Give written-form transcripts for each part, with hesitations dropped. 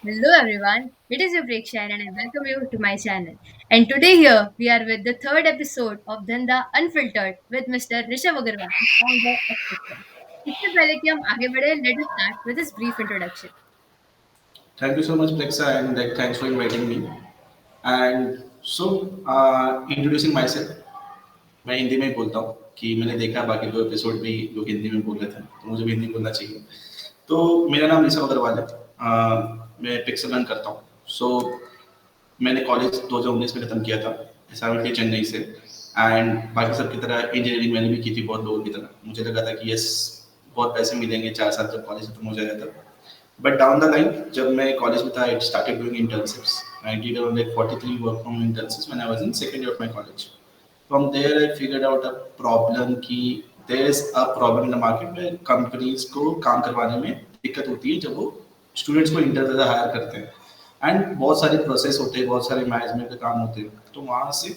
Hello everyone, it is Yupreksha and I welcome you to my channel. And today here we are with the third episode of Dhanda Unfiltered with Mr. Rishabh Agarwal, the founder of Pixel. इससे पहले कि हम आगे बढ़े, let us start with his brief introduction. Thank you so much, Plexa, and thanks for inviting me. And introducing myself, मैं हिंदी में ही बोलता हूँ कि मैंने देखा बाकी दो एपिसोड भी लोग हिंदी में बोल रहे थे, तो मुझे भी हिंदी बोलना चाहिए। तो मेरा नाम ऋषभ अग्रवाल है। मैं पिक्सल रन करता हूँ। मैंने कॉलेज 2019 में खत्म किया था एसआरटी चेन्नई से। एंड बाकी सब की तरह इंजीनियरिंग मैंने भी की थी, बहुत लोगों की तरह। मुझे लगा था कि यस, बहुत पैसे मिलेंगे 4 साल जब कॉलेज खत्म हो जाएगा तब। बट डाउन द लाइन जब मैं कॉलेज में था, I started doing internships. I did around like 43 work from internships when I was in second year of my college. From there I figured out a problem कि there is a problem in the market में companies को काम करवाने में दिक्कत होती है जब वो स्टूडेंट्स को इंटर्न एज हायर करते हैं। एंड बहुत सारे प्रोसेस होते हैं, बहुत सारे मैनेजमेंट के काम होते हैं। तो वहाँ से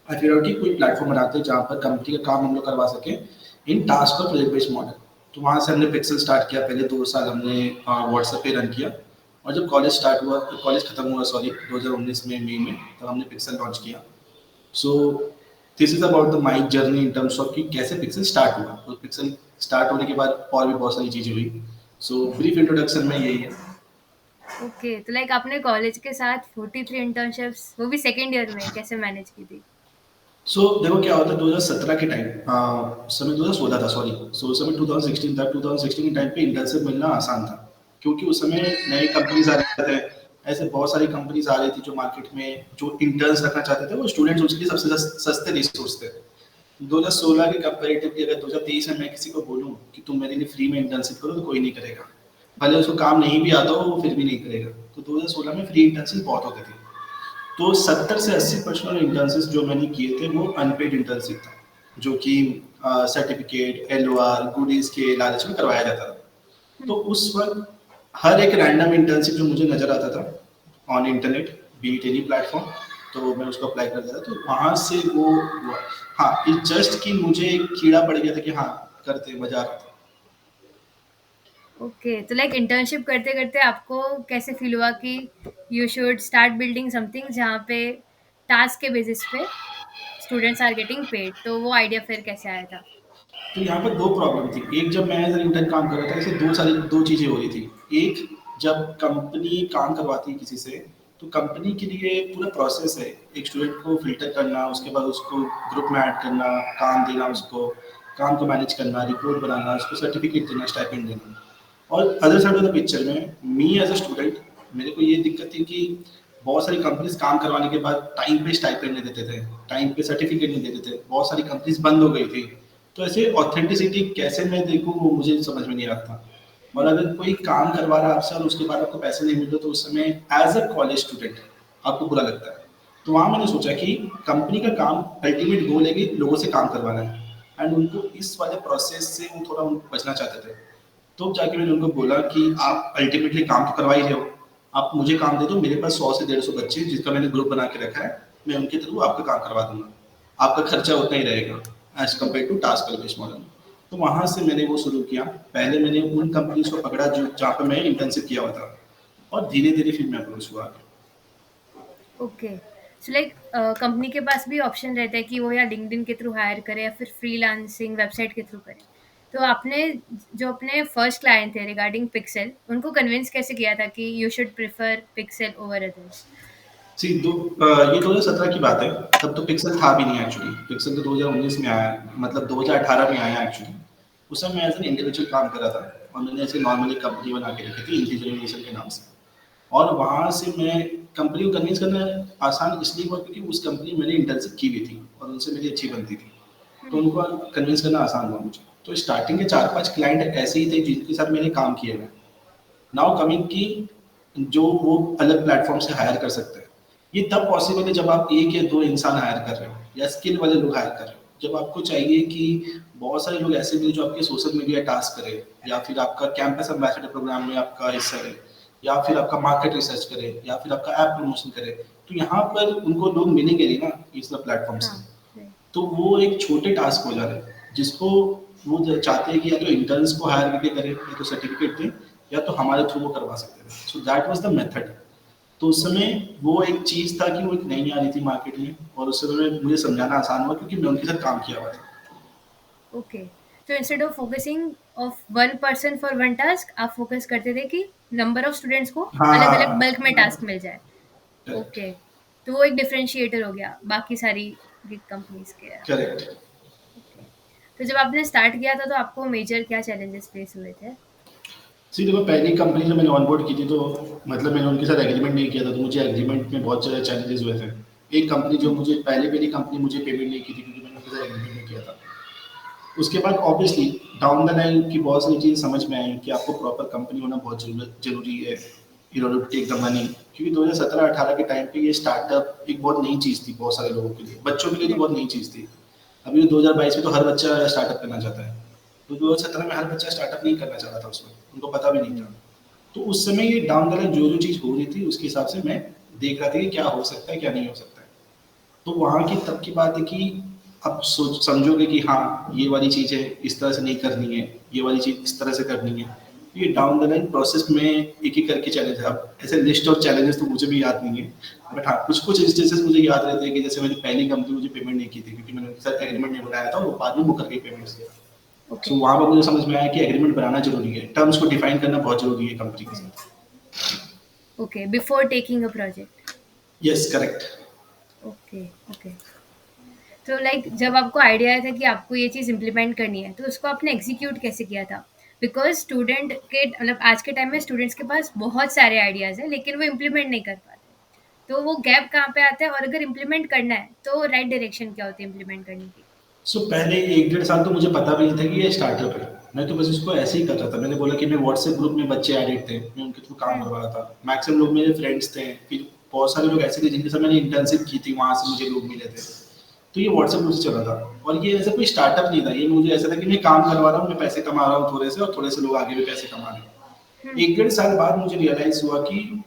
आई फिगर आउट कि कोई प्लेटफॉर्म बनाते हैं जहाँ पर कंपनी का काम हम लोग करवा सकें इन टास्क और प्रोजेक्ट बेस्ड मॉडल। तो वहाँ से हमने पिक्सल स्टार्ट किया। पहले 2 साल हमने व्हाट्सएप पे रन किया, और जब कॉलेज स्टार्ट हुआ, कॉलेज खत्म हुआ सॉरी 2019 में मई में, तब हमने पिक्सल लॉन्च किया। So this is about the my journey in terms of कि कैसे पिक्सल स्टार्ट हुआ। तो पिक्सल स्टार्ट होने के बाद और भी बहुत सारी चीज़ें हुई। सो ब्रीफ इंट्रोडक्शन में यही है। ओके, तो लाइक आपने कॉलेज के साथ 43 इंटर्नशिप्स, वो भी सेकेंड ईयर में कैसे मैनेज की थी? देखो क्या होता है 2017 के टाइम, उस समय 2016 था सॉरी। उस समय 2016 था। 2016 के टाइम पे इंटर्नशिप मिलना आसान था, क्योंकि उस समय नए कंपनीज आ रहे थे। ऐसे बहुत सारी कंपनीज आ रही थी जो मार्केट में जो इंटर्न्स रखना चाहते थे, वो स्टूडेंट्स उसके लिए सबसे सस्ते रिसोर्स थे। 2016 के कंपेरेटिवली अगर 2023 में मैं किसी को बोलूँ कि तुम मेरे लिए फ्री में इंटर्नशिप करो, तो कोई नहीं करेगा। भले उसको काम नहीं भी आता हो, वो फिर भी नहीं करेगा। तो 2016 में फ्री इंटर्नशिप बहुत होते थे। तो 70 से 80% इंटर्नशिप जो मैंने किए थे वो अनपेड इंटर्नशिप था, जो कि सर्टिफिकेट एल गुडीज के लालच में करवाया जाता था। तो उस वक्त हर एक रैंडम इंटर्नशिप जो मुझे नजर आता था on internet, be it any platform, तो मैं उसको अप्लाई कर देता था। तो वहां से वो हुआ। हाँ, इट जस्ट कि मुझे एक कीड़ा पड़ गया था कि हाँ, करते मजा आ रहा था। ओके, तो लाइक इंटर्नशिप करते करते आपको कैसे फील हुआ कि you should start building something जहाँ पे टास्क के बेसिस पे स्टूडेंट्स आर गेटिंग पेड, तो वो आइडिया फिर कैसे आया था? तो यहाँ पर दो प्रॉब्लम थी। एक, जब मैं एज इंटर्न काम कर रहा था, ऐसे दो चीजें हो रही थी। एक, जब कंपनी काम करवाती है किसी से, तो कंपनी के लिए पूरा प्रोसेस है। एक स्टूडेंट को फिल्टर करना, उसके बाद उसको ग्रुप में ऐड करना, काम देना, उसको काम को मैनेज करना, रिपोर्ट बनाना, उसको सर्टिफिकेट देना, स्टाइपेंड देना। और other side of the picture में मी एज अ स्टूडेंट, मेरे को ये दिक्कत थी कि बहुत सारी कंपनीज काम करवाने के बाद टाइम पे स्टाइपेंड नहीं देते थे, टाइम पे सर्टिफिकेट नहीं देते थे। बहुत सारी कंपनीज बंद हो गई थी। तो ऐसे ऑथेंटिसिटी कैसे मैं देखूँ, वो मुझे समझ में नहीं आता। और अगर कोई काम करवा रहा है आपसे और उसके बाद आपको पैसे नहीं मिल रहे, तो उस समय एज अ कॉलेज स्टूडेंट आपको बुरा लगता है। तो वहाँ मैंने सोचा कि कंपनी का काम अल्टीमेट गोल है कि लोगों से काम करवाना है, एंड उनको इस वाले प्रोसेस से वो थोड़ा बचना चाहते थे। तो जाके मैंने उनको बोला कि आप अल्टीमेटली काम तो करवा ही रहे हो, आप मुझे काम दे दो। मेरे पास 100 से 150 बच्चे हैं जिसका मैंने ग्रुप बना के रखा है, मैं उनके थ्रू आपका काम करवा दूंगा। आपका खर्चा उतना ही रहेगा as compared to task based model. तो वहां से मैंने वो शुरू किया। पहले मैंने उन कंपनीज को पकड़ा जो जहाँ पे मैं इंटर्नशिप किया हुआ था, और धीरे धीरे फिर मैं अप्रोच हुआ। ओके, सो लाइक कंपनी के पास भी ऑप्शन रहता है कि वो या लिंक्डइन के थ्रू हायर करे या फिर फ्रीलांसिंग वेबसाइट के थ्रू करे। तो आपने जो अपने फर्स्ट क्लाइंट थे रिगार्डिंग पिक्सेल, उनको कन्विंस कैसे किया था कि you should prefer pixel over others? See दो ये 2017 की बात है। तब तो पिक्सल था भी नहीं एक्चुअली। पिक्सल तो 2019 में आया, मतलब 2018 में आया एक्चुअली। उस समय मैं एज एन इंडिविजुअल काम कर रहा था, और मैंने ऐसे नॉर्मली कंपनी बना के रखी थी इंटीग्रेशन के नाम से। और वहाँ से मैं कंपनी को कन्विंस करना आसान इसलिए हुआ क्योंकि उस कंपनी में मैंने इंटर्नशिप की हुई थी और उनसे मेरी अच्छी बनती थी। तो उनको कन्विंस करना आसान हुआ मुझे। तो स्टार्टिंग के 4-5 क्लाइंट ऐसे ही थे जिनके साथ मैंने काम किया है। नाउ कमिंग की जो वो अलग प्लेटफॉर्म से हायर कर सकते हैं। ये तब पॉसिबल है जब आप एक या दो इंसान हायर कर रहे हो, या स्किल वाले लोग हायर कर रहे हो। जब आपको चाहिए कि बहुत सारे लोग ऐसे भी जो आपके सोशल मीडिया टास्क करें, या फिर आपका कैंपस एम्बेसडर प्रोग्राम में आपका हिस्सा ले, या फिर आपका मार्केट रिसर्च करे, या फिर आपका ऐप प्रमोशन करे। तो यहाँ पर उनको लोग मिलेंगे नहीं ना इस प्लेटफॉर्म हाँ, से। राइट। तो वो एक छोटे टास्क हो जा रहे हैं जिसको वो चाहते हैं कि या तो इंटर्न्स को हायर करके करें, या तो सर्टिफिकेट दें, या तो हमारे थ्रू वो करवा सकते थे। So that was the method. तो उस समय वो एक चीज़ था कि वो एक नई आ रही थी मार्केट में, और उस समय मुझे समझाना आसान हुआ क्योंकि मैं उनके साथ काम किया हुआ था। ओके। तो instead of focusing of one person for one task, आप फोकस करते थे कि नंबर ऑफ स्टूडेंट्स को अलग-अलग हाँ, बल्क में टास्क मिल जाए। Correct, okay. तो वो एक डिफरेंशिएटर हो गया बाकी सारी गिग कंपनीज़ के करेक्ट। अलावा। ओके। तो जब आपने स्टार्ट किया था तो आपको मेजर क्या चैलेंजेस फेस हुए थे? सी देखो, पहली कंपनी जब मैंने ऑनबोर्ड की थी तो मतलब मैंने उनके साथ एग्रीमेंट नहीं किया था, तो मुझे एग्रीमेंट में बहुत ज़्यादा चैलेंजेस हुए थे। एक कंपनी जो हुँ, मुझे पहली कंपनी मुझे पेमेंट नहीं की थी क्योंकि मैंने उनके साथ एग्रीमेंट नहीं किया था। उसके बाद ऑब्वियसली डाउन द लाइन की बहुत सारी चीज़ें समझ में आई कि आपको प्रॉपर कंपनी होना बहुत ज़रूरी है in order to take the money. क्योंकि 2017-18 के टाइम पे ये स्टार्टअप एक बहुत नई चीज़ थी बहुत सारे लोगों के लिए, बच्चों के लिए तो बहुत राइट। नई चीज़ थी। अभी 2022 में तो हर बच्चा स्टार्टअप करना चाहता है। तो 2017 में हर बच्चा स्टार्टअप नहीं करना चाह रहा था, उसमें उनको पता भी नहीं हुँ, था। तो उस समय ये डाउन द लाइन जो चीज़ हो रही थी उसके हिसाब से मैं देख रहा था कि क्या हो सकता है क्या नहीं हो सकता है। तो वहाँ की तब की बात है कि अब सोच समझोगे कि हाँ ये वाली चीज़ है इस तरह से नहीं करनी है, ये वाली चीज़ इस तरह से करनी है। ये डाउन द लाइन प्रोसेस में एक एक करके चैलेंज है। अब ऐसे लिस्ट ऑफ चैलेंजेस तो मुझे भी याद नहीं है, बट हाँ कुछ कुछ इंस्टेंसेस मुझे याद रहते हैं कि जैसे मैंने पहली कंपनी मुझे पेमेंट नहीं की थी क्योंकि मैंने उनके साथ एग्रीमेंट नहीं बनाया था और वो बाद में मुकर गई पेमेंट से। ओके, सो वहाँ पर मुझे समझ में आया कि एग्रीमेंट बनाना जरूरी है, टर्म्स को डिफाइन करना बहुत जरूरी है कंपनी के राइट। साथ। Okay, before taking a project. Yes, correct. Okay, okay. तो लाइक जब आपको आइडिया आया था कि आपको ये चीज़ इम्प्लीमेंट करनी है, तो उसको आपने एग्ज़ीक्यूट कैसे किया था? बिकॉज़ स्टूडेंट के मतलब आज के टाइम में स्टूडेंट्स के पास बहुत सारे आइडियाज़ हैं, लेकिन वो इम्प्लीमेंट नहीं कर पाते। तो वो गैप कहाँ पे आता है और अगर इम्प्लीमेंट करना है, तो राइट डायरेक्शन क्या होती है इम्प्लीमेंट करने की? सो पहले 1 डेढ़ साल तो मुझे पता भी नहीं था कि ये स्टार्टअप है। मैं तो बस इसको ऐसे ही कर रहा था। मैंने बोला कि मैं व्हाट्सएप ग्रुप में बच्चे एडिट थे, मैं उनके थ्रू काम हुँ, करवा रहा था। मैक्सिमम लोग मेरे फ्रेंड्स थे, फिर बहुत सारे लोग ऐसे थे जिनके साथ मैंने इंटर्नशिप की थी, वहाँ से मुझे लोग मिले थे। तो ये व्हाट्सएप ग्रुप से चल रहा था और ये ऐसा कोई स्टार्टअप नहीं था। ये मुझे ऐसा था कि मैं काम करवा रहा हूँ, मैं पैसे कमा रहा हूँ थोड़े से और थोड़े से लोग आगे भी पैसे कमा रहे हुँ, हैं। 1 डेढ़ साल बाद मुझे रियलाइज हुआ कि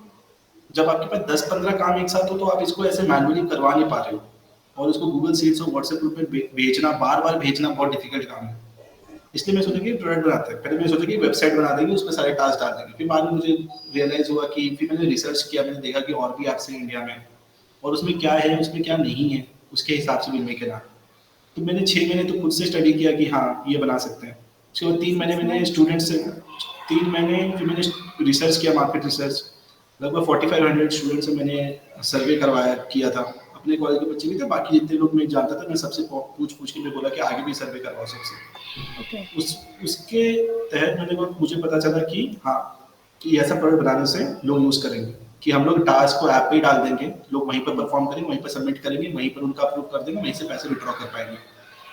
जब आपके पास 10-15 काम एक साथ हो तो आप इसको ऐसे मैन्युअली करवा नहीं पा रहे हो, और उसको गूगल शीट्स और व्हाट्सएप ग्रुप में भेजना, बार बार भेजना बहुत डिफिकल्ट काम है। इसलिए मैं सोचा कि प्रोडक्ट बनाते हैं। पहले मैं सोचा कि वेबसाइट बना देंगे, उसमें सारे टास्क डाल देंगे। फिर बाद में मुझे रियलाइज हुआ कि फिर मैंने रिसर्च किया, मैंने देखा कि और भी ऐप्स हैं इंडिया में और उसमें क्या है उसमें क्या नहीं है, उसके हिसाब से भी मेक इट। तो मैंने 6 महीने तो खुद से स्टडी किया कि हाँ ये बना सकते हैं। उसके बाद 3 महीने मैंने नाइस। स्टूडेंट से 3 महीने फिर मैंने रिसर्च किया, मार्केट रिसर्च। लगभग 4500 स्टूडेंट से मैंने सर्वे करवाया किया था। अपने कॉलेज के बच्चे भी थे, बाकी जितने लोग मैं जानता था मैं सबसे पूछ पूछ के मैं बोला कि आगे भी सर्वे करवाओ सबसे। ओके, उसके तहत मुझे पता चला कि हाँ कि ऐसा प्रोडक्ट बनाने से लोग यूज़ करेंगे, कि हम लोग टास्क को ऐप पे ही डाल देंगे, लोग वहीं पर हुँ, परफॉर्म करेंगे, वहीं पर सबमिट करेंगे, वहीं पर उनका अप्रूव कर देंगे, वहीं से पैसे विड्रॉ कर पाएंगे।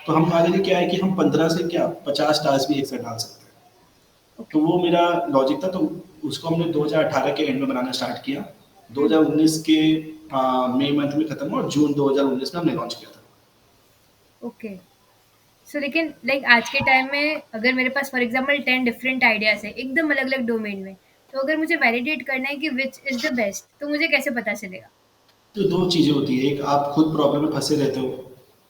तो हम आगे लिए क्या है कि हम 15 से क्या 50 टास्क भी एक साथ डाल सकते हैं। तो ओके, वो मेरा लॉजिक था। तो उसको हमने 2018 के एंड में बनाना स्टार्ट किया। हुँ, 2019 के मई मंथ में खत्म हुआ और जून 2019 में हमने लॉन्च किया था। ओके। सो लेकिन लाइक आज के टाइम में अगर मेरे पास फॉर एग्ज़ाम्पल 10 डिफरेंट आइडियाज़ हैं, एकदम अलग-अलग डोमेन में, तो अगर मुझे वैलिडेट करना है कि व्हिच इज़ द बेस्ट, तो मुझे कैसे पता चलेगा? तो दो चीज़ें होती है, एक आप खुद प्रॉब्लम में फंसे रहते हो,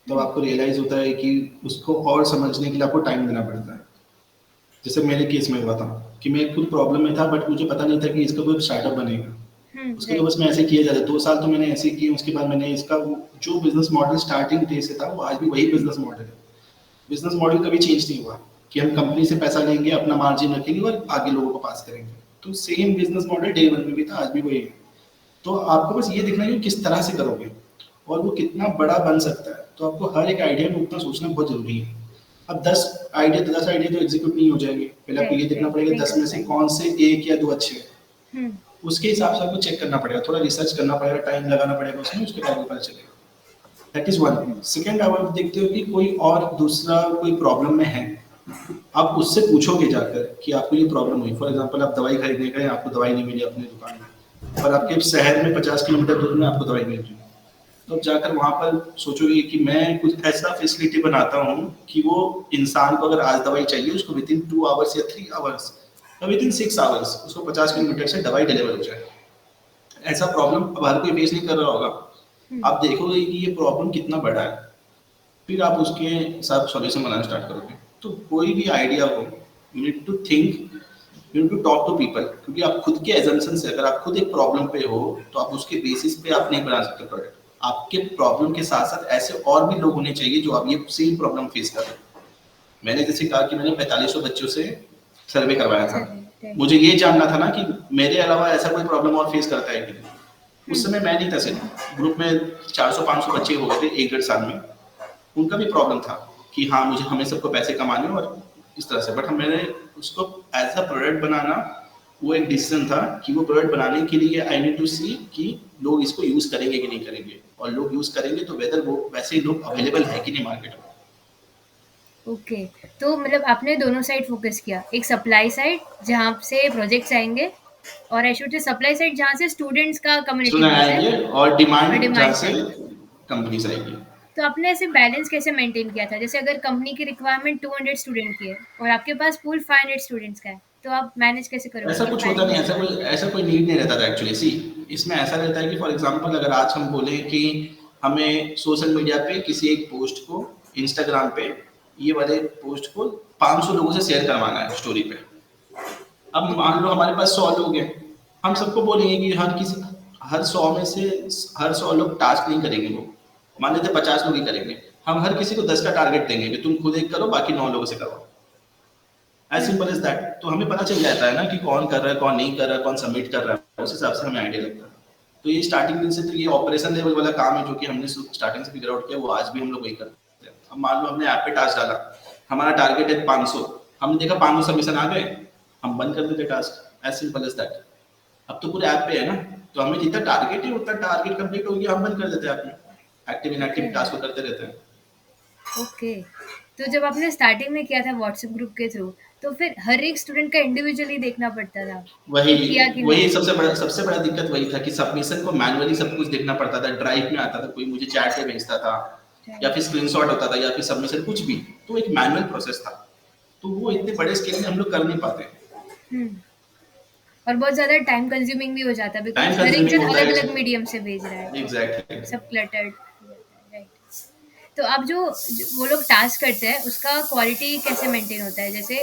तब हुँ, आपको रियलाइज होता है कि उसको और समझने के लिए आपको टाइम देना पड़ता है। जैसे मेरे केस में हुआ था कि मैं खुद प्रॉब्लम में था, बट मुझे पता नहीं था कि इसका कोई स्टार्टअप बनेगा। हुँ, उसके लिए राइट, बस मैं ऐसे किए जा रहा 2 साल तो मैंने ऐसे किए। उसके बाद मैंने इसका जो बिजनेस मॉडल स्टार्टिंग डे से था वो आज भी वही बिजनेस मॉडल है। बिजनेस मॉडल कभी चेंज नहीं हुआ कि हम कंपनी से पैसा लेंगे, अपना मार्जिन रखेंगे और आगे लोगों को पास करेंगे। तो same business model day one में भी था, आज भी वही है। तो आपको बस ये देखना है कि किस तरह से करोगे और वो कितना बड़ा बन सकता है। तो आपको हर एक आइडिया में उतना सोचना बहुत जरूरी है। अब 10 आइडिया तो एग्जीक्यूट नहीं हो जाएंगे, पहले आपको राइट, ये देखना राइट, पड़ेगा नहीं 10 कर में से पाएँगे। कौन से एक या दो अच्छे हैं। हुँ, उसके हिसाब से आपको चेक करना पड़ेगा, थोड़ा रिसर्च करना पड़ेगा, टाइम लगाना पड़ेगा उसमें, उसके बाद पता चलेगा। That is one. Hmm, second, आप देखते हो कि कोई और दूसरा कोई प्रॉब्लम में है, आप उससे पूछोगे जाकर कि आपको ये प्रॉब्लम हुई। फॉर एग्जाम्पल आप दवाई खरीदने गए, आपको दवाई नहीं मिली अपनी दुकान में और हुँ, आपके शहर में 50 किलोमीटर दूर में आपको दवाई मिल रही है। तो आप जाकर वहाँ पर सोचोगे कि मैं कुछ ऐसा फैसिलिटी बनाता हूँ कि वो इंसान को अगर आज दवाई चाहिए उसको विद इन 2 आवर्स या 3 आवर्स या विद इन 6 आवर्स उसको 50 किलोमीटर से दवाई डिलीवर हो जाए। ऐसा प्रॉब्लम अब हर कोई फेस नहीं कर रहा होगा। हुँ, आप देखोगे कि ये प्रॉब्लम कितना बड़ा है, फिर आप उसके साथ सॉल्यूशन बनाना स्टार्ट करोगे। तो कोई भी आइडिया हो, you need to think you need to talk to people, क्योंकि आप खुद के एजम्पशन से, अगर आप खुद एक प्रॉब्लम पे हो तो आप उसके बेसिस पे आप नहीं बना सकते प्रोडक्ट। आपके प्रॉब्लम के साथ साथ ऐसे और भी लोग होने चाहिए जो आप ये सेम प्रॉब्लम फेस कर रहे हैं। मैंने जैसे कहा कि मैंने 4500 बच्चों से सर्वे करवाया था, चलिए, राइट। मुझे ये जानना था ना कि मेरे अलावा ऐसा कोई प्रॉब्लम और फेस करता है कि नहीं। उस हुँ, समय मैं नहीं था, सिर्फ ग्रुप में 400-500 बच्चे हो गए थे 1 डेढ़ साल में, उनका भी प्रॉब्लम था कि हाँ मुझे हमें सबको पैसे कमाने और इस तरह से, बट हम मैंने उसको एज अ प्रोडक्ट बनाना, वो एक डिसीजन था कि वो प्रोडक्ट बनाने के लिए आई नीड टू सी कि लोग इसको यूज करेंगे कि नहीं करेंगे, और लोग यूज करेंगे तो वेदर वो वैसे ही लोग अवेलेबल है कि नहीं मार्केट में। ओके। तो मतलब आपने दोनों साइड फ़ोकस किया। एक सप्लाई साइड जहाँ से प्रोजेक्ट्स आएँगे और I should say supply side जहाँ से स्टूडेंट्स का कम्युनिटी सुना बेस है आएंगे और और डिमांड जहाँ डिमांड से साइड। कंपनीज आएगी। तो आपने ऐसे बैलेंस कैसे मेंटेन किया था? जैसे अगर कंपनी की रिक्वायरमेंट 200 स्टूडेंट की है और आपके पास पूल 500 स्टूडेंट्स का है, तो आप मैनेज कैसे करोगे ऐसा कि कुछ होता नहीं, 500 का? ऐसा कोई नीड नहीं रहता था एक्चुअली। सी, इसमें ऐसा रहता है कि फॉर एग्जांपल अगर आज हम बोले कि हमें सोशल मीडिया पे किसी एक पोस्ट को, इंस्टाग्राम पे ये वाले पोस्ट को 500 लोगों से शेयर करवाना है स्टोरी पे। अब ओके, मान लो हमारे पास 100 लोग हैं, हम सबको बोलेंगे कि हर 100 में से हर 100 लोग टास्क नहीं करेंगे, वो मान लेते 50 लोग ही करेंगे। हम हर किसी को 10 का टारगेट देंगे कि तुम खुद एक करो, बाकी 9 लोगों से करवाओ। As hmm, simple as that. तो हमें पता चल जाता है ना कि कौन कर रहा है, कौन नहीं कर रहा है, कौन सबमिट कर रहा है, उस हिसाब से हमें आइडिया लगता है। तो ये स्टार्टिंग दिन से, तो ये ऑपरेशन लेवल वाला काम है जो कि हमने स्टार्टिंग से फिगर आउट किया, वो आज भी हम लोग वही करते हैं। अब मान लो हमने ऐप पे टास्क डाला, हमारा टारगेट है 500, हमने देखा 500 सबमिशन आ गए, हम बंद कर देते task. As simple as that. अब तो पूरे ऐप पे है ना, तो हमें जितना टारगेट है उतना टारगेट कंप्लीट हो गया, हम बंद कर देते हैं ऐप में, एक्टिव ओके, इनएक्टिव टास्क को करते रहते हैं। ओके। तो जब आपने स्टार्टिंग में किया था व्हाट्सएप ग्रुप के थ्रू, तो फिर हर एक स्टूडेंट का इंडिविजुअली देखना पड़ता था, वही कि किया कि वही नहीं? सबसे बड़ा दिक्कत वही था कि सबमिशन को मैनुअली सब कुछ देखना पड़ता था, ड्राइव में आता था, कोई मुझे चैट पे भेजता था, या राइट। फिर स्क्रीनशॉट होता था, या फिर सबमिशन कुछ भी, तो एक मैनुअल प्रोसेस था। तो वो इतने बड़े स्केल में हम लोग कर नहीं पाते। हुँ। और बहुत ज़्यादा टाइम कंज्यूमिंग भी हो जाता है टाइम बिकॉज़ हर एक कंज्यूमिंग जन होता अलग-अलग है। मीडियम से भेज रहा है, तो एग्जैक्टली। सब क्लटर्ड हो जाता है, राइट। तो अब जो वो लोग टास्क करते हैं, उसका क्वालिटी कैसे मेंटेन होता है? जैसे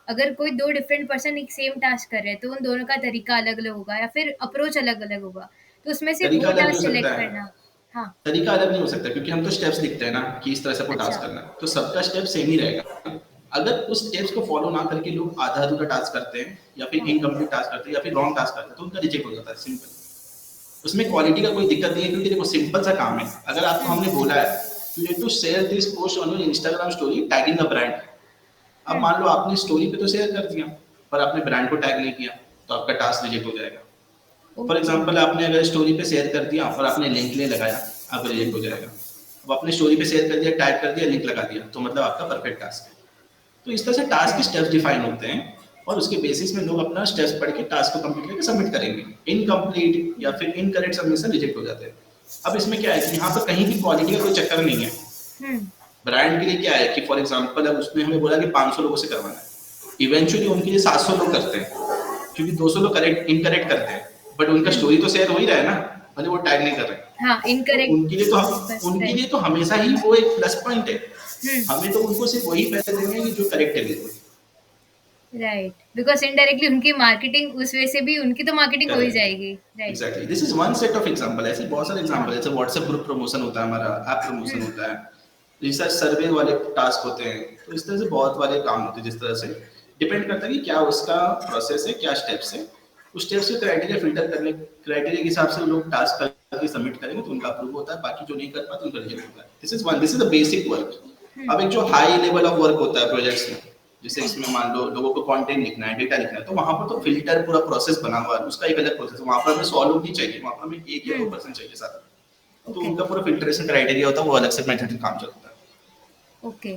अगर कोई 2 डिफरेंट पर्सन एक सेम टास्क कर रहे हैं, तो उन दोनों का तरीका अलग-अलग होगा या फिर अप्रोच अलग-अलग होगा। तो उसमें से तरीका वो अलग नहीं हो टास्क सकता सिलेक्ट है, करना। हाँ, तरीका अलग नहीं हो सकता, क्योंकि हम तो स्टेप्स लिखते हैं ना कि इस तरह से आपको अच्छा, टास्क करना है, तो सबका स्टेप सेम ही रहेगा। अगर उस स्टेप्स को फॉलो ना करके लोग आधा अधूरा टास्क करते हैं, या फिर हाँ, इनकम्प्लीट टास्क करते हैं, या फिर रॉन्ग टास्क करते हैं, तो उनका रिजेक्ट हो जाता है, सिंपल। उसमें क्वालिटी का कोई दिक्कत नहीं है, क्योंकि देखो सिंपल सा काम है। अगर आपको हुँ, हमने बोला है you need to share this post on your Instagram story tagging a brand, अब हुँ, मान लो आपने स्टोरी पे तो शेयर कर दिया, पर आपने ब्रांड को टैग नहीं किया, तो आपका टास्क रिजेक्ट हो जाएगा। फॉर ओके, एग्जाम्पल आपने अगर स्टोरी पे शेयर कर दिया और आपने लिंक ले लगाया, आपका रिजेक्ट हुँ, हो जाएगा। अब आपने स्टोरी पे शेयर कर दिया, टैग कर दिया, लिंक लगा दिया, तो मतलब आपका परफेक्ट टास्क है। तो इस तरह से टास्क के राइट, स्टेप्स डिफाइन होते हैं, और उसके बेसिस में लोग अपना स्टेप्स पढ़ के टास्क को कंप्लीट करके सबमिट करेंगे। इनकम्प्लीट या फिर इनकरेक्ट सबमिशन रिजेक्ट हो जाते हैं। अब इसमें क्या है कि यहाँ पर कहीं भी क्वालिटी का कोई चक्कर नहीं है। हुँ, ब्रांड के लिए क्या है कि फॉर एग्जाम्पल अब उसने हमें बोला कि 500 लोगों से करवाना है, इवेंचुअली उनके लिए 700 लोग करते हैं, क्योंकि 200 लोग करेक्ट इनकरेक्ट करते हैं, बट उनका हुँ, स्टोरी तो शेयर हो ही रहा है ना, भले वो टैग नहीं कर रहे। हाँ, तो इनकरेक्ट बस उनके राइट, लिए तो हमेशा ही वो एक प्लस पॉइंट है। हुँ। हमें तो उनको सिर्फ वही पैसे देंगे कि जो करेक्ट है बिल्कुल। राइट, बिकॉज़ इनडायरेक्टली उनकी मार्केटिंग उस वे से भी उनकी तो मार्केटिंग हो ही करेक्ट। जाएगी, right. Exactly, this is one set of example, ऐसे बहुत सारे एग्जांपल, हाँ, जैसे व्हाट्सएप ग्रुप प्रमोशन होता है, हमारा ऐप प्रमोशन हुँ, होता है, रिसर्च सर्वे वाले टास्क होते हैं, तो इस तरह से बहुत वाले काम होते हैं। जिस तरह से डिपेंड करता है कि क्या उसका प्रोसेस है, क्या स्टेप्स है, उस स्टेप्स के क्राइटेरिया फिल्टर करने, क्राइटेरिया के हिसाब से लोग टास्क करके सबमिट करेंगे तो उनका अप्रूव होता है, बाकी जो नहीं कर पाते उनका रिजेक्ट होता है। This is the basic work. हुँ, अब एक जो हाई लेवल ऑफ वर्क होता है प्रोजेक्ट्स में, जैसे हुँ, इसमें मान लो लोगों को कंटेंट लिखना है, डेटा लिखना है, तो वहां पर तो फिल्टर पूरा प्रोसेस बना हुआ है, उसका एक अलग प्रोसेस है। वहां पर हमें 100 लोग नहीं चाहिए, वहां पर हमें 1 या 2 पर्सन चाहिए साथ, तो ओके, उनका पूरा फिल्ट्रेशन क्राइटेरिया होता है, वो अलग से मेथड काम चलता है। ओके।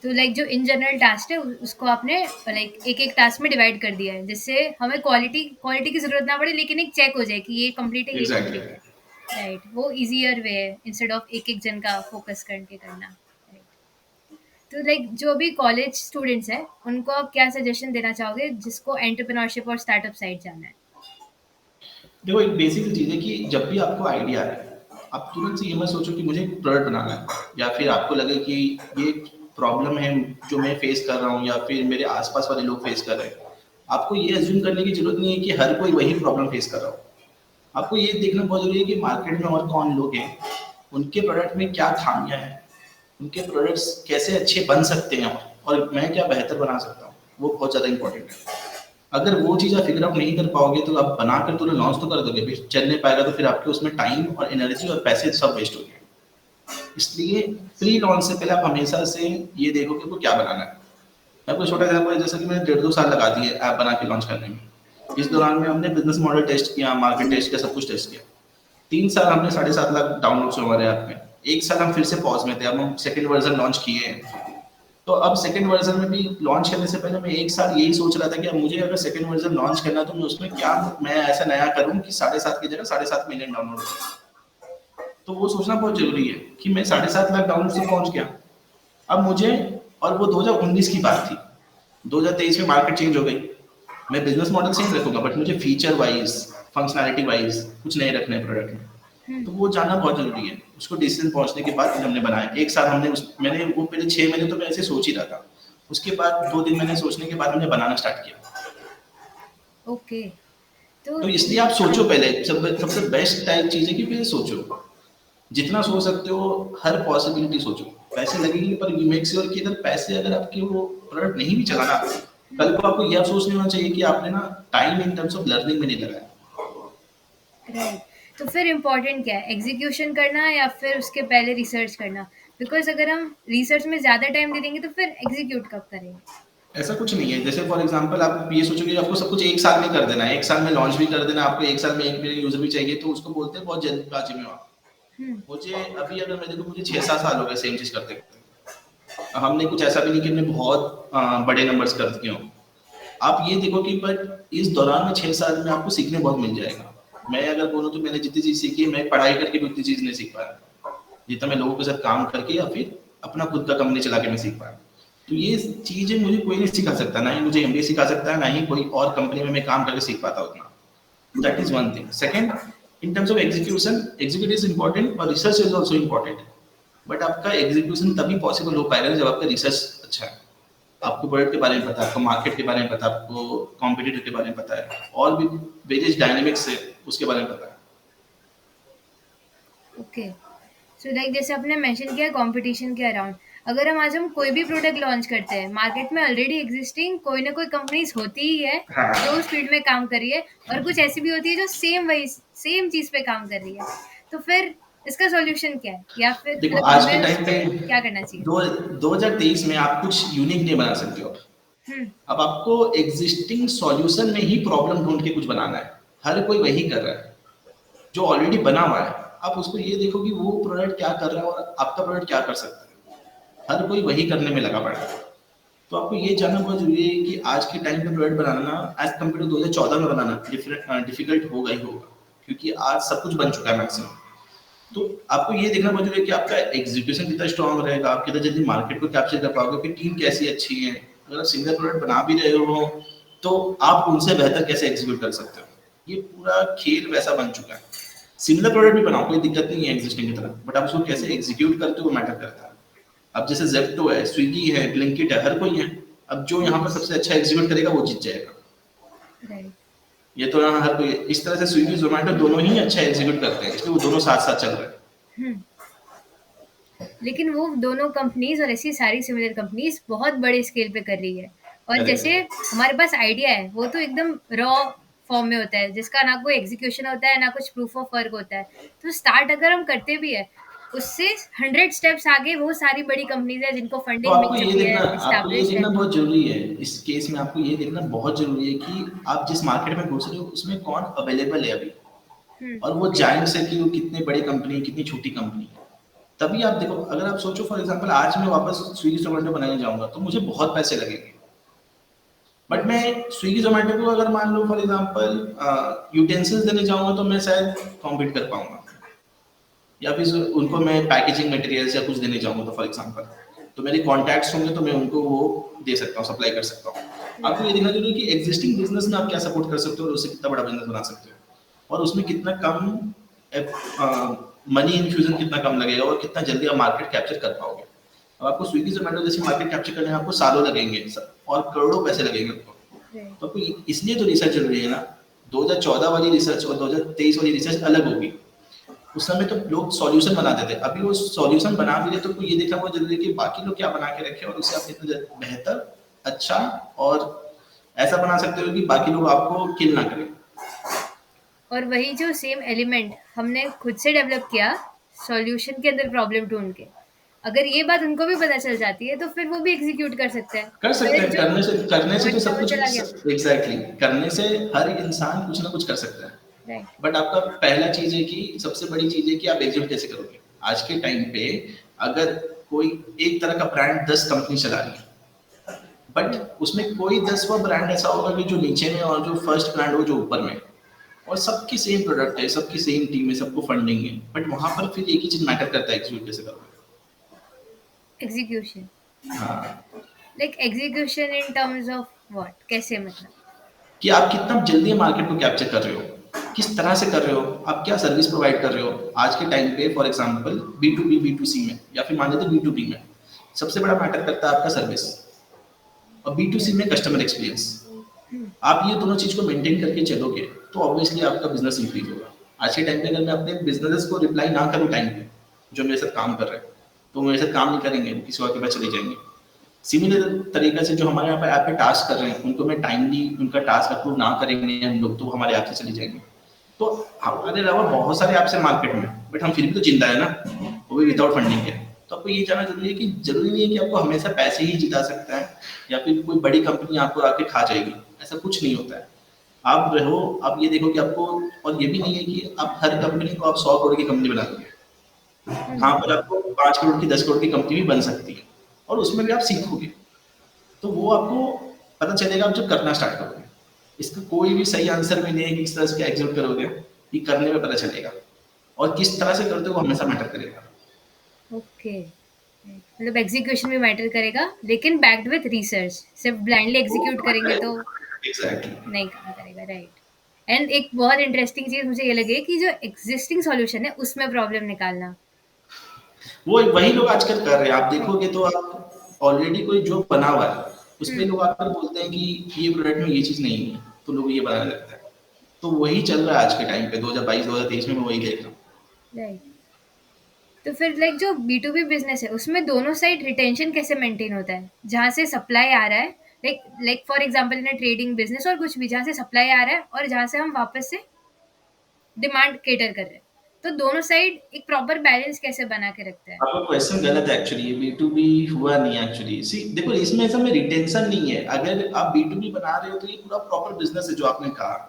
तो लाइक जो इन जनरल टास्क है उसको आपने लाइक एक-एक टास्क में डिवाइड कर दिया है, जिससे हमें क्वालिटी की ज़रूरत ना पड़े लेकिन एक चेक हो जाए कि ये कंप्लीट है, ये एग्जैक्टली कंप्लीट है। exactly. राइट, वो ईज़ियर वे है इंस्टेड ऑफ एक-एक जन का फोकस करके करना। राइट। तो लाइक जो अभी कॉलेज स्टूडेंट्स हैं, उनको आप क्या सजेशन देना चाहोगे जिसको एंटरप्रेन्योरशिप और स्टार्टअप साइड जाना है? देखो एक बेसिक चीज है कि जब भी आपको आइडिया है, आप तुरंत से ये मत सोचो कि मुझे एक प्रोडक्ट बनाना है, या फिर हुँ, आपको लगे कि ये प्रॉब्लम है जो मैं फेस कर रहा हूँ या फिर मेरे आसपास वाले लोग फेस कर रहे हैं। आपको ये अज्यूम करने की जरूरत नहीं है कि हर कोई वही प्रॉब्लम फेस कर रहा हो। आपको ये देखना बहुत जरूरी है कि मार्केट में और कौन लोग हैं, उनके प्रोडक्ट में क्या खामियां हैं, उनके प्रोडक्ट्स कैसे अच्छे बन सकते हैं और मैं क्या बेहतर बना सकता हूँ, वो बहुत ज़्यादा इंपॉर्टेंट है। अगर वो चीज़ आप फिगर आउट नहीं कर पाओगे तो आप बनाकर तुरंत लॉन्च तो कर दोगे, फिर चल नहीं पाएगा तो फिर आपके उसमें टाइम और एनर्जी और पैसे सब वेस्ट हो गए। इसलिए प्री लॉन्च से पहले आप हमेशा से ये देखो कि आपको क्या बनाना है। मैं आपको छोटा एग्जाम्पल, जैसे कि मैंने 1.5-2 साल लगा दिए ऐप बना के लॉन्च करने में। इस हुँ, दौरान में हमने बिजनेस मॉडल टेस्ट किया, मार्केट टेस्ट किया, सब कुछ टेस्ट किया। 3 साल हमने 7.5 लाख डाउनलोड्स हुए हमारे ऐप में। 1 साल हम फिर से पॉज में थे, अब हम सेकंड वर्जन लॉन्च किए हैं। तो अब सेकंड वर्जन में भी लॉन्च करने से पहले मैं 1 साल यही सोच रहा था कि अब मुझे अगर सेकंड वर्जन लॉन्च करना है तो मैं उसमें क्या मैं ऐसा नया करूं कि 7.5 की जगह 7.5 मिलियन डाउनलोड हो। तो वो सोचना बहुत जरूरी है कि मैं 7.5 लाख डाउनलोड से पहुंच गया। अब मुझे, और वो 2019 की बात थी, 2023 में मार्केट चेंज हो गई। मैं बिजनेस मॉडल सेम रखूंगा बट मुझे फीचर वाइज, फंक्शनैलिटी वाइज कुछ नए रखने हैं प्रोडक्ट में। हुँ, तो वो जानना बहुत जरूरी है। उसको डिसीजन पहुंचने के बाद फिर हमने बनाया। 1 साल हमने मैंने वो पहले 6 महीने तो मैं ऐसे सोच ही रहा था। उसके बाद 2 दिन मैंने सोचने के बाद हमने बनाना स्टार्ट किया। ओके। तो तो इसलिए आप सोचो पहले, सबसे बेस्ट टाइप चीज है कि पहले सोचो, जितना सोच सकते हो, हर पॉसिबिलिटी सोचो। पैसे लगेंगे पर यू मेक श्योर कि अगर पैसे, अगर आपके वो प्रोडक्ट नहीं भी चलाना, कल को आपको यह अफसोस नहीं होना चाहिए कि आपने ना time in terms of learning में नहीं लगाया। राइट। तो फिर इम्पोर्टेंट क्या है? एग्ज़ीक्यूशन करना या फिर उसके पहले रिसर्च करना? बिकॉज़ अगर हम रिसर्च में ज़्यादा टाइम दे देंगे तो फिर एग्ज़ीक्यूट कब करेंगे? ऐसा कुछ नहीं है। जैसे फॉर एग्जांपल आप ये सोचोगे कि आपको सब कुछ 1 साल में कर देना है, 1 साल में लॉन्च भी कर देना है, आपको 1 साल में 1 मिलियन यूजर भी चाहिए, तो उसको बोलते हैं बहुत जल्दबाजी में हो आप। हुँ, मुझे अभी अगर मैं देखूं, मुझे 6-7 साल हो गए सेम चीज करते करते। हमने कुछ ऐसा भी नहीं कि हमने बहुत बड़े नंबर्स कर दिए हों। आप ये देखो कि बट इस दौरान में 6 साल में आपको सीखने बहुत मिल जाएगा। मैं अगर बोलूँ तो मैंने जितनी चीज सीखी है, मैं पढ़ाई करके भी उतनी चीज नहीं सीख पाया जितना मैं लोगों के साथ काम करके या फिर अपना खुद का कंपनी चला के मैं सीख पाया। तो ये चीजें मुझे कोई नहीं सिखा सकता, ना ही मुझे एमबीए सिखा सकता है, ना ही कोई और कंपनी में मैं काम करके सीख पाता उतना। That is one thing. Second, in terms of execution, execute is important और research is also important. But आपका एग्जीक्यूशन तभी पॉसिबल हो पाएगा जब आपका रिसर्च अच्छा है, आपको प्रोडक्ट के बारे में पता है, आपको मार्केट के बारे में पता है, आपको कॉम्पिटिटर के बारे में पता है, और भी वेरियस डायनेमिक्स है उसके बारे में पता है। ओके। सो लाइक जैसे आपने मेंशन किया कंपटीशन के अराउंड, अगर हम कोई भी प्रोडक्ट लॉन्च करते हैं, मार्केट में ऑलरेडी एग्जिस्टिंग कोई ना कोई कंपनीज़ होती ही है, जो हाँ, उस फील्ड में काम कर रही है और कुछ ऐसी भी होती है जो सेम चीज़ पे काम कर रही है। तो फिर इसका सॉल्यूशन क्या है? या फिर देखो मतलब आज के हमें टाइम पे क्या करना चाहिए? दो 2023 में आप कुछ यूनिक नहीं बना सकते हो। हुँ, अब आपको एग्जिस्टिंग सॉल्यूशन में ही प्रॉब्लम ढूंढ के कुछ बनाना है। हर कोई वही कर रहा है जो ऑलरेडी बना हुआ है। आप उसको ये देखो कि वो प्रोडक्ट क्या कर रहा है और आपका प्रोडक्ट क्या कर सकता है। हर कोई वही करने में लगा पड़ा है। तो आपको ये जानना बहुत जरूरी है कि आज के टाइम पे प्रोडक्ट बनाना एज कम्पेयर टू 2014 में बनाना डिफिकल्ट होगा ही होगा, क्योंकि आज सब कुछ बन चुका है मैक्सिमम। तो आपको ये देखना बहुत जरूरी है कि आपका एग्जीक्यूशन कितना स्ट्रांग रहेगा, आप कितना जल्दी मार्केट को कैप्चर कर पाओगे, आपकी टीम कैसी अच्छी है। अगर आप सिंगल प्रोडक्ट बना भी रहे हो तो आप उनसे बेहतर कैसे एग्जीक्यूट कर सकते हो। ये पूरा खेल वैसा बन चुका है। सिमिलर प्रोडक्ट भी बनाओ, कोई दिक्कत नहीं है एग्जिस्टिंग की तरह, बट आप उसको कैसे हुँ, एग्जीक्यूट करते हो वो मैटर करता है। अब जैसे जेप्टो है, स्विगी है, ब्लिंकिट है, हर कोई है। अब जो यहाँ हुँ, पर सबसे अच्छा एग्जीक्यूट करेगा वो जीत जाएगा। राइट। ये तो यहाँ हर कोई इस तरह से, स्विगी जोमेटो दोनों ही अच्छा एग्जीक्यूट करते हैं, इसलिए वो दोनों साथ साथ चल रहे हैं। हुँ। लेकिन वो दोनों कंपनीज़ और ऐसी सारी सिमिलर कंपनीज़ बहुत बड़े स्केल पे कर रही है। और जैसे करेक्ट। हमारे पास आइडिया है, वो तो एकदम रॉ फॉर्म में होता है, जिसका ना कोई एग्ज़ीक्यूशन होता है, ना कुछ प्रूफ ऑफ वर्क होता है। तो स्टार्ट अगर हम करते भी हैं, उससे 100 स्टेप्स आगे वो सारी बड़ी कंपनीज़ हैं, जिनको तो फंडिंग मिल चुकी है, आपको ये एस्टेब्लिश्ड है। देखना बहुत जरूरी है, इस केस में आपको ये देखना बहुत जरूरी है कि आप जिस मार्केट में घुस रहे हो उसमें कौन अवेलेबल है अभी, हुँ, और वो जायंट्स है कि वो कितने बड़ी कंपनी है, कितनी छोटी कंपनी है। तभी आप देखो, अगर आप सोचो फॉर एग्जांपल आज मैं वापस स्विगी जोमेटो बनाने जाऊंगा तो मुझे बहुत पैसे लगेंगे। बट मैं स्विगी जोमेटो को अगर मान लो फॉर एग्जांपल यूटेंसिल्स देने जाऊंगा तो मैं शायद कॉम्पीट कर पाऊंगा, या फिर उनको मैं पैकेजिंग मटेरियल्स या कुछ देने जाऊंगा तो फॉर एग्जांपल, तो मेरे कॉन्टैक्ट्स होंगे तो मैं उनको वो दे सकता हूँ, सप्लाई कर सकता हूँ। आपको ये राइट, देखना जरूरी है कि एग्जिस्टिंग बिजनेस में आप क्या सपोर्ट कर सकते हो और उससे कितना बड़ा बिजनेस बना सकते हो, और उसमें कितना कम मनी इन्फ्यूजन कितना कम लगेगा और कितना जल्दी आप मार्केट कैप्चर कर पाओगे। अब आपको स्विगी जोमेटो जैसी मार्केट कैप्चर करने में आपको सालों लगेंगे और करोड़ों पैसे लगेंगे आपको। राइट। तो आपको इसलिए तो रिसर्च जरूरी है ना। 2014 वाली रिसर्च और 2023 वाली रिसर्च अलग होगी। उस समय तो लोग सॉल्यूशन बनाते थे, अभी वो सॉल्यूशन बना भी रहे तो ये देखना बहुत जरूरी है कि बाकी लोग क्या बना के रखे और उससे आप कितना बेहतर, अच्छा और ऐसा बना सकते हो कि बाकी लोग आपको किल ना करें। और वही जो सेम एलिमेंट हमने खुद से डेवलप किया सॉल्यूशन के अंदर प्रॉब्लम ढूंढ के, अगर ये बात उनको भी पता चल जाती है तो फिर वो भी एग्जीक्यूट कर सकते हैं। कर सकते पर हैं, जो करने से तो पॉइंट था सब वो कुछ, चला गया। एग्जैक्टली करने से हर इंसान कुछ ना कुछ कर सकता है। राइट। बट आपका पहला चीज है कि सबसे बड़ी चीज है कि आप एग्जीक्यूट कैसे करोगे। आज के टाइम पे अगर कोई एक तरह का ब्रांड 10 कंपनी चला रही है, बट हम्म। उसमें कोई 10वां ब्रांड ऐसा होगा कि जो नीचे में और जो फर्स्ट ब्रांड हो जो ऊपर में, और सबकी सेम प्रोडक्ट है, सबकी सेम टीम है, सबको फंडिंग है, बट वहां पर फिर एक ही चीज मैटर करता है, एग्जीक्यूट कैसे करोगे। एग्जीक्यूशन। हाँ, like execution in terms of what, कैसे मतलब? कि आप कितना जल्दी मार्केट को कैप्चर कर रहे हो, किस तरह से कर रहे हो, आप क्या सर्विस प्रोवाइड कर रहे हो। आज के टाइम पे फॉर एग्जांपल B2B B2C में या फिर मान लेते B2B में सबसे बड़ा मैटर करता है आपका सर्विस, और B2C में कस्टमर एक्सपीरियंस। आप ये दोनों चीज को मेंटेन करके चलोगे तो ऑब्वियसली आपका बिजनेस इंक्रीज होगा। आज के टाइम पे अगर मैं अपने बिजनेस को रिप्लाई ना करूँ टाइम पे, जो मेरे साथ काम कर रहे हैं तो मेरे साथ काम नहीं करेंगे, वो किसी और के पास चले जाएंगे। सिमिलर तरीके से जो हमारे यहाँ पे ऐप पे टास्क कर रहे हैं उनको मैं टाइमली उनका टास्क अप्रूव ना करेंगे हम लोग तो वो हमारे ऐप से चले जाएंगे। तो हमारे अलावा बहुत सारे ऐप्स हैं मार्केट में, बट हम फिर भी तो जिंदा है ना, वो भी विदाउट फंडिंग के। तो आपको ये जानना जरूरी है कि जरूरी नहीं है कि आपको हमेशा पैसे ही जिता सकता है या फिर कोई बड़ी कंपनी आपको आके खा जाएगी, ऐसा कुछ नहीं होता है। आप रहो, आप ये देखो कि आपको, और ये भी नहीं है कि आप हर कंपनी को आप 100 करोड़ की कंपनी बना दोगे। हाँ, पर आपको 5 करोड़ की 10 करोड़ की कंपनी भी बन सकती है, और उसमें भी आप सीखोगे। तो वो आपको पता चलेगा आप जब करना स्टार्ट करोगे। इसका कोई भी सही आंसर भी नहीं है कि किस तरह से एग्जीक्यूट करोगे, ये करने में पता चलेगा, और किस तरह से करते हो वो हमेशा मैटर करेगा। ओके। मतलब एग्जीक्यूशन भी मैटर करेगा लेकिन बैक्ड विथ रिसर्च, सिर्फ ब्लाइंडली एग्जीक्यूट करेंगे तो एग्जैक्टली। नहीं काम करेगा। राइट। एंड एक बहुत इंटरेस्टिंग चीज मुझे ये लगी कि जो एग्जिस्टिंग सॉल्यूशन है उसमें प्रॉब्लम निकालना। वो वही लोग आजकल कर रहे हैं, आप राइट। देखोगे तो आप ऑलरेडी कोई जो बना हुआ है उसमें हम्म। लोग आकर बोलते हैं कि ये प्रोडक्ट में ये चीज नहीं है, तो लोग ये बनाने लगता है। तो वही चल रहा है आज के टाइम पे 2022 2023 में, मैं वही देख रहा हूँ। राइट। तो फिर लाइक जो B2B बिजनेस है उसमें दोनों साइड रिटेंशन कैसे मेंटेन होता है, जहाँ से सप्लाई आ रहा है, like like for example in trading business और कुछ भी, जहाँ से सप्लाई आ रहा है और जहाँ से हम वापस से डिमांड केटर कर रहे हैं, तो दोनों साइड एक प्रॉपर बैलेंस कैसे बना के रखते हैं? आपका क्वेश्चन गलत है एक्चुअली, ये B2B हुआ नहीं एक्चुअली। सी देखो, इसमें ऐसा में रिटेंशन नहीं है। अगर आप B2B बना रहे हो तो ये पूरा प्रॉपर बिजनेस है जो आपने कहा,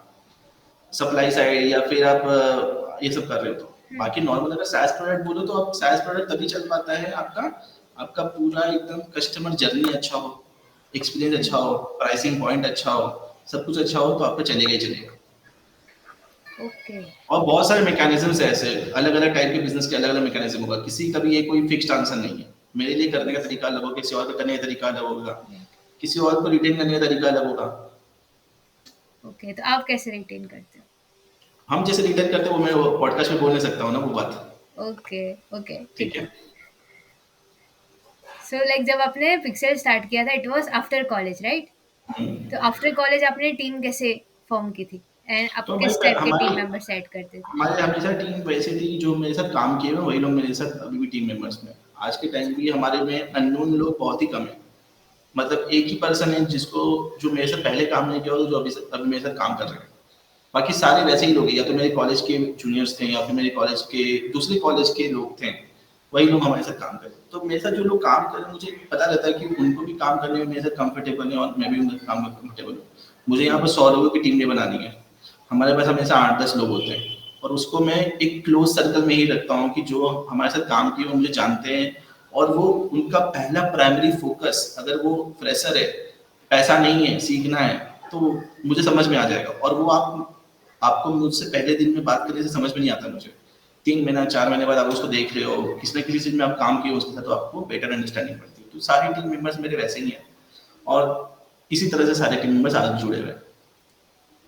सप्लाई साइड या फिर आप ये सब कर रहे हो। तो हम्म। बाकी नॉर्मल अगर SaaS प्रोडक्ट बोलो तो आप SaaS प्रोडक्ट तभी चल पाता है आपका, आपका पूरा एकदम कस्टमर जर्नी अच्छा हो, एक्सपीरियंस अच्छा हो, प्राइसिंग पॉइंट अच्छा हो, सब कुछ अच्छा हो तो आपका चलेगा ही चलेगा। ओके। और बहुत सारे मैकेनिज्म्स है ऐसे, अलग अलग टाइप के बिजनेस के अलग अलग मैकेनिज्म होगा, किसी का भी ये कोई फिक्स्ड आंसर नहीं है। मेरे लिए करने का तरीका अलग होगा, किसी और का करने का तरीका अलग होगा, राइट। किसी और को रिटेन करने का तरीका अलग होगा। ओके, तो आप कैसे रिटेन करते हम जैसे रिटेन करते हैं वो मैं पॉडकास्ट में बोल नहीं सकता हूँ ना वो बात। हो? ओके। ओके, ठीक ठीक है। है। सो लाइक जब आपने पिक्सेल स्टार्ट किया था it was after college, right? तो आफ्टर कॉलेज आपने टीम कैसे फॉर्म की थी एंड आप तो किस भाई टाइप के टीम हमारी मेंबर्स ऐड करते थे? हमारे हमेशा टीम वैसे थी, जो मेरे साथ काम किए हुए हैं, वही लोग मेरे साथ अभी भी टीम मेंबर्स में। आज के टाइम भी हमारे में अननोन लोग बहुत ही कम है। मतलब एक ही पर्सन है जिसको, जो मेरे साथ पहले काम नहीं किया और जो अभी मेरे साथ काम कर रहे हैं। बाकी सारे वैसे ही लोग हैं, या तो मेरे कॉलेज के जूनियर्स थे या फिर मेरे कॉलेज के दूसरे कॉलेज के लोग थे, वही लोग हमारे साथ काम करें। तो मेरे साथ जो लोग काम करें मुझे पता रहता है कि उनको भी काम करने में मेरे साथ कंफर्टेबल है और मैं भी उनके काम में कंफर्टेबल हूँ। मुझे यहाँ पर 100 लोगों की टीम नहीं बनानी है, हमारे पास हमेशा 8-10 लोग होते हैं, और उसको मैं एक क्लोज सर्कल में ही रखता हूँ कि जो हमारे साथ काम किए वो मुझे जानते हैं, और वो उनका पहला प्राइमरी फोकस, अगर वो फ्रेशर है, पैसा नहीं है, सीखना है, तो मुझे समझ में आ जाएगा। और वो आपको मुझसे पहले दिन में बात करने से समझ में नहीं आता मुझे, 3 महीना 4 महीने बाद आप उसको देख रहे हो, किसी न किसी चीज में आप काम किए हो उसके साथ, तो आपको बेटर अंडरस्टैंडिंग पड़ती है। तो सारी टीम मेंबर्स मेरे वैसे ही हैं, और इसी तरह से सारे टीम मेंबर्स आज जुड़े हुए हैं।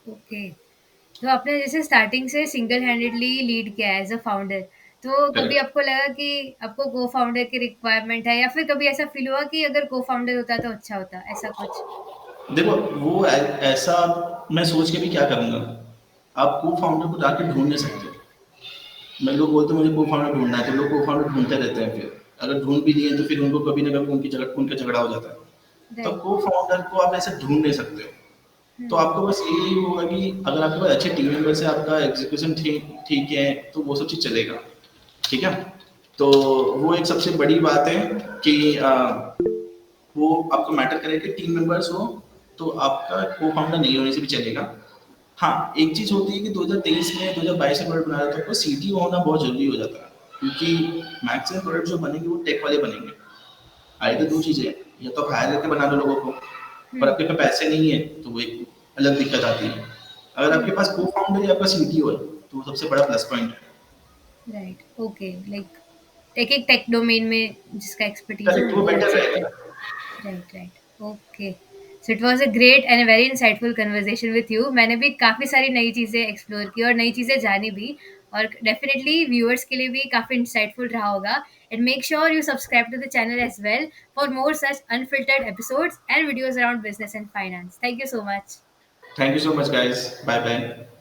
ओके। तो आपने जैसे स्टार्टिंग से सिंगल हैंडेडली लीड किया है एज अ फाउंडर, तो कभी करेक्ट। आपको लगा कि आपको को फाउंडर की रिक्वायरमेंट है, या फिर कभी ऐसा फील हुआ कि अगर को फाउंडर होता तो अच्छा होता, ऐसा कुछ? देखो वो ऐसा मैं सोच के भी क्या करूँगा, आप को फाउंडर को जाके ढूंढ नहीं सकते। मैं लोग बोलते हैं मुझे को फाउंडर ढूंढना है, तो लोग को फाउंडर ढूंढते रहते हैं, फिर अगर ढूंढ भी लिए तो फिर उनको कभी ना कभी उनका झगड़ा हो जाता है। तो राइट। को फाउंडर को आप ऐसे ढूंढ नहीं सकते हो। तो हुँ, आपको बस यही होगा कि अगर आपके पास अच्छे टीम मेंबर्स है, आपका एग्जीक्यूशन ठीक ठीक है, तो वो सब चीज़ चलेगा। ठीक है। तो वो एक सबसे बड़ी बात है कि वो आपको मैटर करे कि टीम मेंबर्स हो, तो आपका को फाउंडर नहीं होने से भी चलेगा। हाँ, एक चीज होती है कि 2023 में 2022 में प्रोडक्ट बना रहा था, तो सीटीओ होना बहुत जरूरी हो जाता है, क्योंकि मैक्सिमम प्रोडक्ट जो बनेंगे वो टेक वाले बनेंगे। आए तो दो यस। चीजें, या तो आप हायर करके बना दो लोगों को, पर हुँ, आपके पास पैसे नहीं है तो वो एक अलग दिक्कत आती है। अगर हुँ, आपके पास को फाउंडर या आपका सीटीओ है तो वो सबसे बड़ा प्लस पॉइंट है। राइट, ओके, लाइक एक-एक टेक डोमेन में जिसका एक्सपर्टीज़ हो करेक्ट, वो वो भी रख बेटर सकते हैं। रहेगा। Right, right, okay. So it was a great and a very insightful conversation with you. मैंने भी काफ़ी सारी नई चीज़ें एक्सप्लोर की और नई चीज़ें जानी भी, और डेफिनिटली व्यूअर्स के लिए भी काफ़ी इंसाइटफुल रहा होगा। And make sure you subscribe to the channel as well for more such unfiltered episodes and videos around business and finance. Thank you so much. Thank you so much guys, bye bye.